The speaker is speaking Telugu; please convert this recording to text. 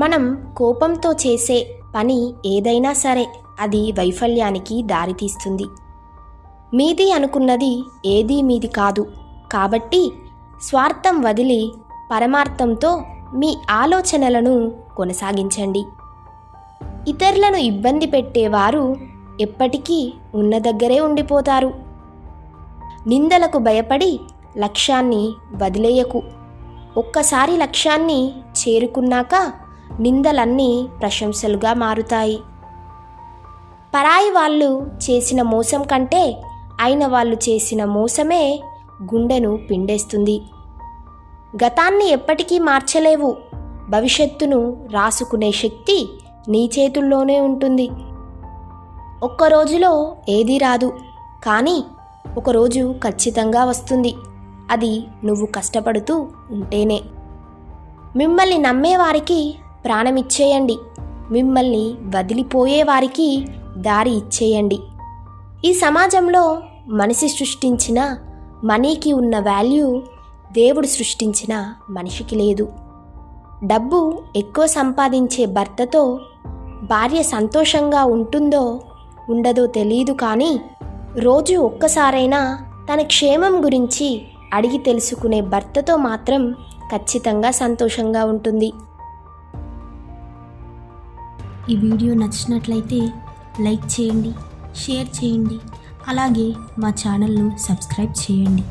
మనం కోపంతో చేసే పని ఏదైనా సరే అది వైఫల్యానికి దారితీస్తుంది. మీది అనుకున్నది ఏదీ మీది కాదు. కాబట్టి స్వార్థం వదిలి పరమార్థంతో మీ ఆలోచనలను కొనసాగించండి. ఇతరులను ఇబ్బంది పెట్టేవారు ఎప్పటికీ ఉన్న దగ్గరే ఉండిపోతారు. నిందలకు భయపడి లక్ష్యాన్ని వదిలేయకు. ఒక్కసారి లక్ష్యాన్ని చేరుకున్నాక నిందలన్నీ ప్రశంసలుగా మారుతాయి. పరాయి వాళ్ళు చేసిన మోసం కంటే అయిన వాళ్ళు చేసిన మోసమే గుండెను పిండేస్తుంది. గతాన్ని ఎప్పటికీ మార్చలేవు. భవిష్యత్తును రాసుకునే శక్తి నీ చేతుల్లోనే ఉంటుంది. ఒక్క రోజులో ఏదీ రాదు, కానీ ఒకరోజు ఖచ్చితంగా వస్తుంది. అది నువ్వు కష్టపడుతూ ఉంటేనే. మిమ్మల్ని నమ్మేవారికి ప్రాణమిచ్చేయండి. మిమ్మల్ని వదిలిపోయేవారికి దారి ఇచ్చేయండి. ఈ సమాజంలో మనిషి సృష్టించిన మనీకి ఉన్న వాల్యూ దేవుడు సృష్టించిన మనిషికి లేదు. డబ్బు ఎక్కువ సంపాదించే భర్తతో భార్య సంతోషంగా ఉంటుందో ఉండదో తెలియదు, కానీ రోజు ఒక్కసారైనా తన క్షేమం గురించి అడిగి తెలుసుకునే భర్తతో మాత్రం ఖచ్చితంగా సంతోషంగా ఉంటుంది. ఈ వీడియో నచ్చినట్లయితే లైక్ చేయండి, షేర్ చేయండి, అలాగే మా ఛానల్ను సబ్స్క్రైబ్ చేయండి.